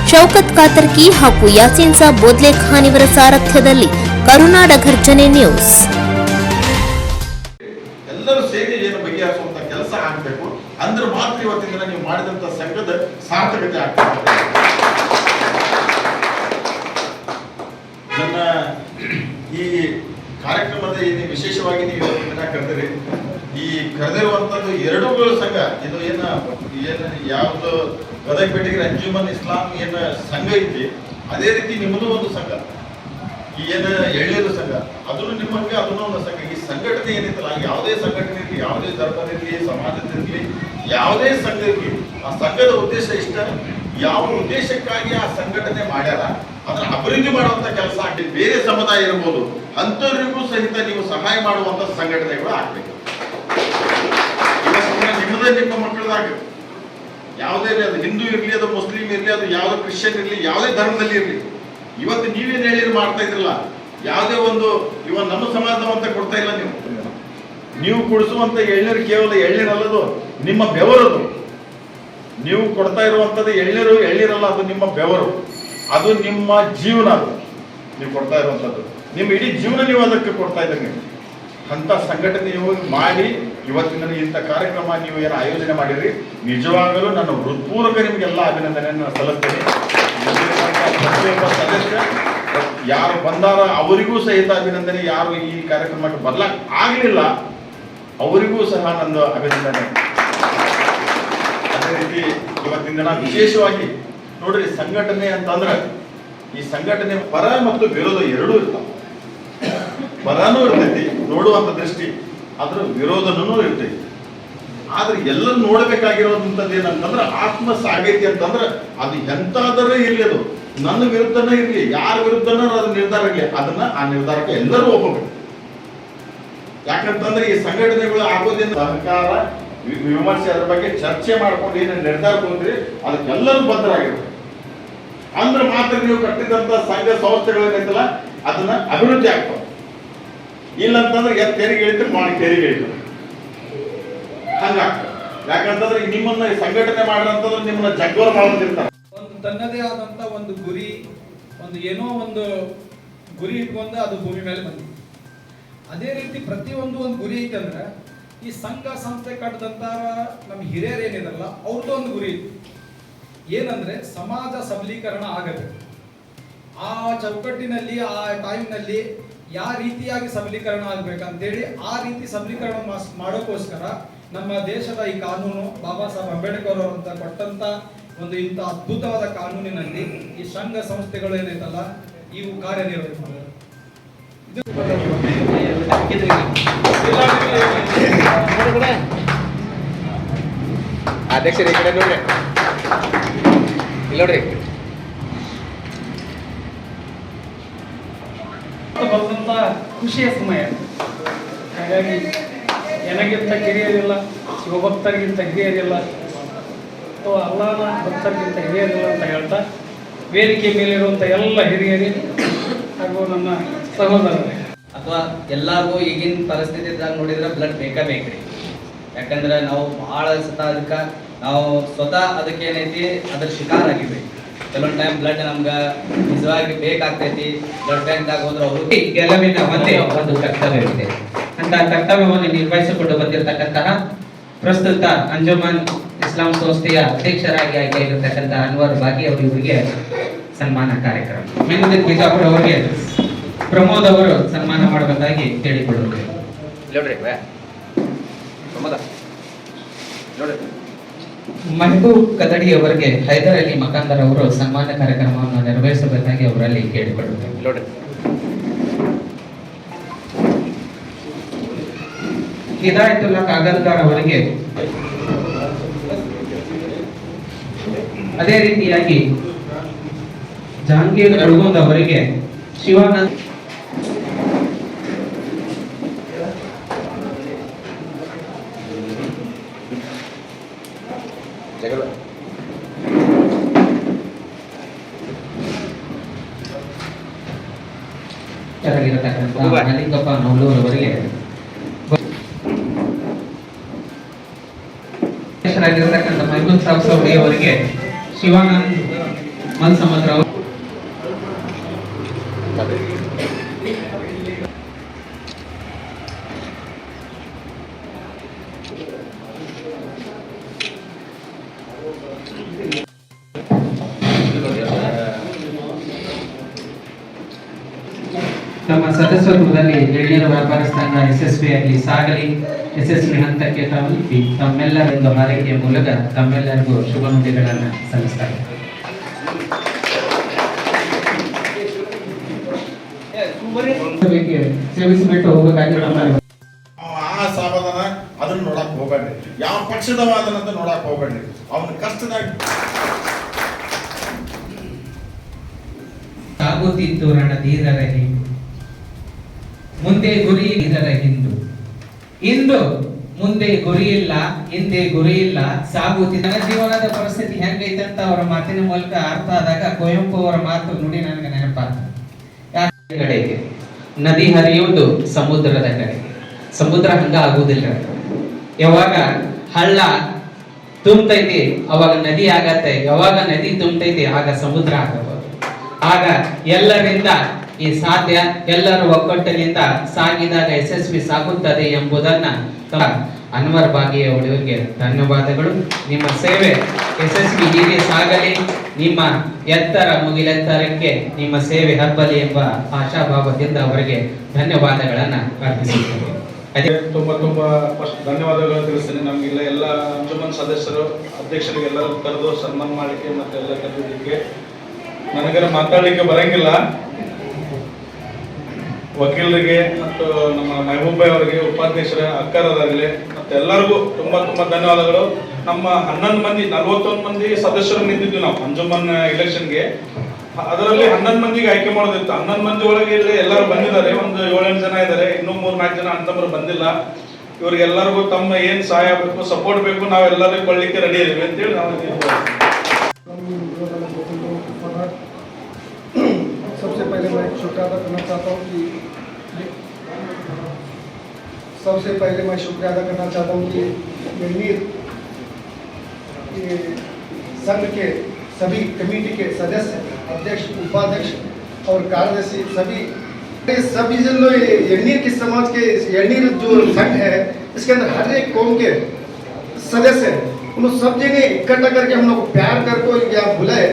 ಶೌಕತ್ ಕಾತರ್ಕಿ ಹಾಗೂ ಯಾಸೀನ್ ಸಾಬ್ ಬೋದ್ಲೆ ಖಾನ್ ಇವರ ಸಾರಥ್ಯದಲ್ಲಿ ಕರುನಾಡ ಘರ್ಜನೆ ನ್ಯೂಸ್. ಎಲ್ಲರೂ ಸೇರಿ ಏನು ಬಗೆಹರಿಸುವಂತ ಕೆಲಸ ಆಗಬೇಕು. ಅಂದ್ರೆ ಮಾತ್ರ ಇವತ್ತಿನ ದಿನ ನೀವು ಮಾಡಿದಂತ ಸಂಘದ ಸಾರ್ಥಕತೆ ಆಗ್ತದೆ. ನನ್ನ ಈ ಕಾರ್ಯಕ್ರಮದ ಏನು ವಿಶೇಷವಾಗಿ ನೀವು ಇವತ್ತಿನ ದಿನ ಕರೆದಿರಿ, ಈ ಕರೆದಿರುವಂತದ್ದು ಎರಡೂಗಳು ಸಂಘ. ಇದು ಏನು ಯಾವ್ದು ಗದಗ ಬೆಟಗಿರಿ ಅಂಜುಮನ್ ಇಸ್ಲಾಂ ಏನು ಸಂಘ ಐತಿ, ಅದೇ ರೀತಿ ನಿಮ್ಮದು ಒಂದು ಸಂಘ, ಈ ಏನು ಎಳ್ನೀರು ಸಂಘ, ಅದನ್ನು ನಿಮ್ಮಂಗೆ ಅದನ್ನು ಒಂದು ಸಂಘ. ಈ ಸಂಘಟನೆ ಏನಿತ್ತಲ್ಲ, ಯಾವುದೇ ಸಂಘಟನೆ ಇರಲಿ, ಯಾವುದೇ ಧರ್ಮದಿರಲಿ, ಸಮಾಜದಿರಲಿ, ಯಾವುದೇ ಸಂಘ ಇರಲಿ, ಆ ಸಂಘದ ಉದ್ದೇಶ ಇಷ್ಟ. ಯಾವ ಉದ್ದೇಶಕ್ಕಾಗಿ ಆ ಸಂಘಟನೆ ಮಾಡ್ಯಾರ ಅದನ್ನ ಅಭಿವೃದ್ಧಿ ಮಾಡುವಂತ ಕೆಲಸ ಆಗಲಿ. ಬೇರೆ ಸಮುದಾಯ ಇರ್ಬೋದು, ಅಂಥವ್ರಿಗೂ ಸಹಿತ ನೀವು ಸಹಾಯ ಮಾಡುವಂತ ಸಂಘಟನೆಗಳು ಆಗ್ಬೇಕು. ನಿಮ್ಮದೇ ನಿಮ್ಮ ಮಕ್ಕಳದಾಗ ಯಾವುದೇ ಅದು ಹಿಂದೂ ಇರಲಿ, ಅದು ಮುಸ್ಲಿಂ ಇರಲಿ, ಅದು ಯಾವುದೇ ಕ್ರಿಶ್ಚಿಯನ್ ಇರಲಿ, ಯಾವುದೇ ಧರ್ಮದಲ್ಲಿ ಇರಲಿ, ಇವತ್ತು ನೀವೇನು ಎಳ್ನೀರು ಮಾಡ್ತಾ ಇದ್ರಲ್ಲ, ಯಾವುದೇ ಒಂದು ನಮ್ಮ ಸಮಾಜವಂತ ಕೊಡ್ತಾ ಇಲ್ಲ. ನೀವು ಕುಡಿಸುವಂತ ಎಳ್ನೀರು ಕೇವಲ ಎಳ್ನೀರಲ್ಲದು, ನಿಮ್ಮ ಬೆವರದು. ನೀವು ಕೊಡ್ತಾ ಇರುವಂತದ್ದು ಎಳ್ನೀರಲ್ಲ, ಅದು ನಿಮ್ಮ ಬೆವರು, ಅದು ನಿಮ್ಮ ಜೀವನ. ಅದು ನೀವು ಕೊಡ್ತಾ ಇರುವಂತದ್ದು ನಿಮ್ಮ ಇಡೀ ಜೀವನ ನೀವು ಅದಕ್ಕೆ ಕೊಡ್ತಾ ಇದ್ದಂಗೆ. ಅಂತ ಸಂಘಟನೆ ನೀವು ಮಾಡಿ ಇವತ್ತಿನ ಇಂಥ ಕಾರ್ಯಕ್ರಮ ನೀವು ಏನು ಆಯೋಜನೆ ಮಾಡಿರಿ, ನಿಜವಾಗಲೂ ನನ್ನ ಹೃತ್ಪೂರ್ವಕ ನಿಮಗೆಲ್ಲ ಅಭಿನಂದನೆಯನ್ನು ಸಲ್ಲಿಸ್ತೇನೆ. ಸದಸ್ಯ ಯಾರು ಬಂದಾರ ಅವರಿಗೂ ಸಹಿತ ಅಭಿನಂದನೆ, ಯಾರು ಈ ಕಾರ್ಯಕ್ರಮಕ್ಕೆ ಆಗ್ಲಿಲ್ಲ ಅವರಿಗೂ ಸಹ ನಂದು ಅಭಿನಂದನೆ. ಅದೇ ರೀತಿ ಇವತ್ತಿನ ದಿನ ವಿಶೇಷವಾಗಿ ನೋಡ್ರಿ, ಸಂಘಟನೆ ಅಂತಂದ್ರೆ ಈ ಸಂಘಟನೆ ಪರ ಮತ್ತು ವಿರೋಧ ಎರಡೂ ಇರ್ತಾವ. ಪರನೂ ಇರ್ತೈತಿ ನೋಡುವಂತ ದೃಷ್ಟಿ, ಅದ್ರ ವಿರೋಧನೂ ಇರ್ತೈತಿ. ಆದ್ರೆ ಎಲ್ಲ ನೋಡ್ಬೇಕಾಗಿರೋದಂಥದ್ದು ಏನಂತಂದ್ರೆ ಆತ್ಮ ಸಾಗೈತಿ ಅಂತಂದ್ರೆ ಅದು ಎಂತಾದರೂ ಇರ್ಲಿ, ಅದು ನನ್ನ ವಿರುದ್ಧನೇ ಇರ್ಲಿ, ಯಾರ ವಿರುದ್ಧನೂ ಅದು ನಿರ್ಧಾರ ಇರಲಿ, ಅದನ್ನ ಆ ನಿರ್ಧಾರಕ್ಕೆ ಎಲ್ಲರೂ ಒಪ್ಪಬೇಕು. ಯಾಕಂತಂದ್ರೆ ಈ ಸಂಘಟನೆಗಳು ಆಗೋದ್ರಿಂದ ಸಹಕಾರ ವಿಮರ್ಶೆ, ಅದ್ರ ಬಗ್ಗೆ ಚರ್ಚೆ ಮಾಡ್ಕೊಂಡು ಏನು ನಿರ್ಧಾರ ತಗೊಂಡ್ರಿ ಅದಕ್ಕೆಲ್ಲರೂ ಬದ್ಧರಾಗಿರ್ಬೇಕು. ಅಂದ್ರೆ ಮಾತ್ರ ನೀವು ಕಟ್ಟಿದಂತ ಸಂಘ ಸಂಸ್ಥೆಗಳೇನೈತಲ್ಲ ಅದನ್ನ ಅಭಿವೃದ್ಧಿ ಆಗ್ತವೆ. ಇಲ್ಲ ಅಂತಂದ್ರೆ ತೆರಿಗೆ ಇಳಿದ್ರೆ ಮಾಡಿ ತೆರಿಗೆ ಇಳಿತಾರೆ, ಹಂಗಾಗ್ತದೆ. ಯಾಕಂತಂದ್ರೆ ನಿಮ್ಮನ್ನ ಸಂಘಟನೆ ಮಾಡ್ರಂತಂದ್ರೆ ನಿಮ್ಮನ್ನ ಜಗ್ಗೋರ್ ಮಾಡೋದಿರ್ತಾರೆ. ಒಂದು ತನ್ನದೇ ಆದಂತ ಒಂದು ಗುರಿ, ಒಂದು ಏನೋ ಒಂದು ಗುರಿ ಇಟ್ಕೊಂಡು ಅದು ಭೂಮಿ ಮೇಲೆ ಬಂದಿದೆ. ಅದೇ ರೀತಿ ಪ್ರತಿಯೊಂದು ಒಂದು ಗುರಿ ಐತೆ ಅಂದ್ರೆ ಈ ಸಂಘ ಸಂಸ್ಥೆ ಕಟ್ಟದಂತ ನಮ್ಮ ಹಿರಿಯರು ಏನಿದಲ್ಲ ಅವ್ರದ್ದು ಒಂದು ಗುರಿ ಇತ್ತು. ಏನಂದ್ರೆ ಸಮಾಜ ಸಬಲೀಕರಣ ಆಗಬೇಕು. ಆ ಚೌಕಟ್ಟಿನಲ್ಲಿ ಆ ಟೈಮ್ನಲ್ಲಿ ಯಾವ ರೀತಿಯಾಗಿ ಸಬಲೀಕರಣ ಆಗ್ಬೇಕಂತೇಳಿ ಆ ರೀತಿ ಸಬಲೀಕರಣ ಮಾಡೋಕ್ಕೋಸ್ಕರ ನಮ್ಮ ದೇಶದ ಈ ಕಾನೂನು ಬಾಬಾ ಸಾಹೇಬ್ ಅಂಬೇಡ್ಕರ್ ಅವರಂತ ಕೊಟ್ಟಂತ ಒಂದು ಇಂಥ ಅದ್ಭುತವಾದ ಕಾನೂನಿನಲ್ಲಿ ಈ ಸಂಘ ಸಂಸ್ಥೆಗಳು ಏನೈತಲ್ಲ ಇವು ಕಾರ್ಯನಿರ್ವಹಿಸ್ತವೆ. ಅಧ್ಯಕ್ಷರೇ ಈ ಕಡೆ ನೋಡ್ರಿ, ಇಲ್ಲಿ ನೋಡ್ರಿ. ಬಂದಂತ ಖುಷಿಯ ಸಮಯ. ಹಾಗಾಗಿ ನನಗಿಂತ ಕಿರಿಯರಿಲ್ಲ, ಶಿವಭಕ್ತರಿಗಿಂತ ಹಿರಿಯರಿಲ್ಲ, ಅಥವಾ ಅಲ್ಲಾನ ಭಕ್ತರಿಗಿಂತ ಹಿರಿಯರಿಲ್ಲ ಅಂತ ಹೇಳ್ತಾ ವೇದಿಕೆ ಮೇಲಿರುವಂಥ ಎಲ್ಲ ಹಿರಿಯರಿ ಹಾಗೂ ನನ್ನ ಸಹೋದರರೇ, ಅಥವಾ ಎಲ್ಲರಿಗೂ ಈಗಿನ ಪರಿಸ್ಥಿತಿದಾಗ ನೋಡಿದ್ರೆ ಬ್ಲಡ್ ಬೇಕ್ರಿ. ಯಾಕಂದ್ರೆ ನಾವು ಭಾಳ ಸತ ಅದಕ್ಕೆ ನಾವು ಸ್ವತಃ ಅದಕ್ಕೆ ಏನೈತಿ ಅದ್ರ ಶಿಕಾರ ಆಗಿವಿ. ಕೆಲವೊಂದು ಟೈಮ್ ಬ್ಲಡ್ ನಮ್ಗೆ ನಿಜವಾಗಿ ಬೇಕಾಗ್ತೈತಿ. ಬ್ಲಡ್ ಬ್ಯಾಂಕ್ದಾಗ ಹೋದ್ರೆ ಅವರು ಗೆಲುವಿನ ಒಂದೇ ಒಂದು ಕರ್ತವ್ಯವಿದೆ. ಅಂತ ಕರ್ತವ್ಯವನ್ನು ನಿರ್ವಹಿಸಿಕೊಂಡು ಬಂದಿರತಕ್ಕಂತಹ ಪ್ರಸ್ತುತ ಅಂಜುಮನ್ ಇಸ್ಲಾಂ ಸಂಸ್ಥೆಯ ಅಧ್ಯಕ್ಷರಾಗಿ ಆಯ್ಕೆಯಾಗಿರ್ತಕ್ಕಂಥ ಅನ್ವರ್ ಬಾಗಿ ಅವರಿಗೆ ಸನ್ಮಾನ ಕಾರ್ಯಕ್ರಮ. ಮೆಹಮೂದ್ ಬಿಜಾಪುರ್ ಅವರಿಗೆ ಪ್ರಮೋದ್ ಅವರು ಸನ್ಮಾನ ಮಾಡಬೇಕಾಗಿ ಕೇಳಿಕೊಳ್ಳುತ್ತೇವೆ. ಮೆಹಬೂಬ್ ಕದಡಿ ಅವರಿಗೆ ಹೈದರ್ ಅಲಿ ಮಕಾಂದರ್ ಅವರು ಸನ್ಮಾನ ಕಾರ್ಯಕ್ರಮವನ್ನು ನೆರವೇರಿಸಬೇಕಾಗಿ ಅವರಲ್ಲಿ ಕೇಳಿಕೊಳ್ಳುತ್ತೇವೆ. ಹಿದಾಯತುಲ್ಲಾ ಕಾಗಲ್ದಾರ್ ಅವರಿಗೆ, ಅದೇ ರೀತಿಯಾಗಿ ಜಹಾಂಗೀರ್ ಅಳ್ಗೋಂದ್ ಅವರಿಗೆ ಶಿವಾನಂದ್ ಮಲ್ಲಿಕಪ್ಪ ನವಲೂರ್ ಅವರಿಗೆ, ಮೆಹಬೂಬ್ ಸಾಬ್ ಸೌಡಿ ಅವರಿಗೆ ಶಿವಾನಂದ್ ಮಲ್ಸಮದ್ರ ಅವರು ನಮ್ಮ ಸದಸ್ಯತ್ವದಲ್ಲಿ ಎಳ್ನೀರು ವ್ಯಾಪಾರ ಸಂಘ ಯಶಸ್ವಿಯಾಗಿ ಸಾಗಲಿ, ಯಶಸ್ವಿ ಹಂತಕ್ಕೆ ತಲುಪಿ ತಮ್ಮೆಲ್ಲರೊಂದು ಹಾರೈಕೆಯ ಮೂಲಕ ತಮ್ಮೆಲ್ಲರಿಗೂ ಶುಭ ನುಡಿಗಳನ್ನು ಸಲ್ಲಿಸ್ತಾರೆ. ಸೇವಿಸಿಬಿಟ್ಟು ಹೋಗಬೇಕಾಗಿ ಆ ಸಾಬದನ ಅದನ್ನ ನೋಡಕ್ ಹೋಗ್ಬೇಡ್ರಿ, ಯಾವ ಪಕ್ಷದವ ಅದನ್ನಂತ ನೋಡಕ್ ಹೋಗ್ಬೇಡ್ರಿ, ಅವನ ಕಷ್ಟದಾಗ ಸಾಗುತ್ತಿತ್ತು ರಣಧೀರರ ಹಿಂಡು, ಮುಂದೆ ಗುರಿ ಧೀರರ ಹಿಂದು. ಇಂದು ಮುಂದೆ ಗುರಿ ಇಲ್ಲ, ಹಿಂದೆ ಗುರಿ ಇಲ್ಲ, ಸಾಗುತ್ತಿದ್ದ ನನ್ನ ಜೀವನದ ಪರಿಸ್ಥಿತಿ ಹೆಂಗೈತೆ ಅಂತ ಅವರ ಮಾತಿನ ಮೂಲಕ ಅರ್ಥ ಆದಾಗ ಕುವೆಂಪು ಅವರ ಮಾತು ನುಡಿ ನನಗೆ ನೆನಪಾದ. ಕಡೆಗೆ ನದಿ ಹರಿಯುವುದು ಸಮುದ್ರದ ಕಡೆಗೆ, ಸಮುದ್ರ ಹಂಗ ಆಗುವುದಿಲ್ಲ. ಯಾವಾಗ ಹಳ್ಳ ತುಂಬತೈತಿ ಅವಾಗ ನದಿ ಆಗತ್ತೆ, ಯಾವಾಗ ನದಿ ತುಂಬತೈತಿ ಆಗ ಸಮುದ್ರ ಆಗಬಹುದು. ಆಗ ಎಲ್ಲರಿಂದ ಈ ಸಾಧ್ಯ, ಎಲ್ಲರ ಒಗ್ಗಟ್ಟಿನಿಂದ ಸಾಗಿದಾಗ ಯಶಸ್ವಿ ಸಾಗುತ್ತದೆ ಎಂಬುದನ್ನ ಅನ್ವರ್ ಬಾಗಿ ಅವರಿಗೆ ಧನ್ಯವಾದಗಳು. ನಿಮ್ಮ ಸೇವೆ ಯಶಸ್ವಿ ಹೀಗೆ ಸಾಗಲಿ, ನಿಮ್ಮ ಎತ್ತರ ಮುಗಿಲೆತ್ತರಕ್ಕೆ ನಿಮ್ಮ ಸೇವೆ ಹಬ್ಬಲಿ ಎಂಬ ಆಶಾಭಾವದಿಂದ ಅವರಿಗೆ ಧನ್ಯವಾದಗಳನ್ನ ಅರ್ಪಿಸುತ್ತೇವೆ. ತುಂಬಾ ಫಸ್ಟ್ ಧನ್ಯವಾದಗಳು ತಿಳಿಸ್ತೇನೆ. ನಮಗೆಲ್ಲ ಎಲ್ಲ ಅಂಜುಮನ್ ಸದಸ್ಯರು, ಅಧ್ಯಕ್ಷರಿಗೆ ಎಲ್ಲರೂ ಕರೆದು ಸನ್ಮಾನ ಮಾಡಲಿಕ್ಕೆ ಮತ್ತೆ ಎಲ್ಲ ಕರೆದಿದ್ದಕ್ಕೆ. ನನಗರ ಮಾತಾಡಲಿಕ್ಕೆ ಬರಂಗಿಲ್ಲ. ವಕೀಲರಿಗೆ ಮತ್ತು ನಮ್ಮ ಮೆಹಬೂಬಾಯಿ ಅವರಿಗೆ, ಉಪಾಧ್ಯಕ್ಷರ ಅಕ್ಕರದಾಗಲಿ ಮತ್ತೆ ಎಲ್ಲರಿಗೂ ತುಂಬಾ ಧನ್ಯವಾದಗಳು. ನಮ್ಮ 11 ಮಂದಿ 41 ಮಂದಿ ಸದಸ್ಯರು ನಿಂತಿದ್ವಿ ನಾವು ಅಂಜುಮನ್ ಇಲೆಕ್ಷನ್ಗೆ. ಅದರಲ್ಲಿ 11 ಮಂದಿಗೆ ಆಯ್ಕೆ ಮಾಡೋದಿತ್ತು. 11 ಮಂದಿ ಒಳಗೆ ಎಲ್ಲರೂ ಬಂದಿದ್ದಾರೆ, ಒಂದು 7-8 ಜನ ಇದ್ದಾರೆ, ಇನ್ನೂ 3-4 ಜನ ಅಂತಂದ್ರೆ ಬಂದಿಲ್ಲ. ಇವ್ರಿಗೆಲ್ಲರಿಗೂ ತಮ್ಮ ಏನ್ ಸಹಾಯ ಬೇಕು, ಸಪೋರ್ಟ್ ಬೇಕು, ನಾವೆಲ್ಲರಿಗೂ ಕೊಡ್ಲಿಕ್ಕೆ ರೆಡಿ ಇದೀವಿ ಅಂತೇಳಿ ನಾವು सबसे पहले मैं शुक्रिया अदा करना चाहता हूँ कि एलनीर संघ के सभी कमेटी के सदस्य, अध्यक्ष, उपाध्यक्ष और कार्यदर्शी सभी जो एलनीर के समाज के एलनीर जो संघ है इसके अंदर हर एक कौम के सदस्य हैं, उन सब जने इकट्ठा करके हम लोग प्यार करके बुलाए।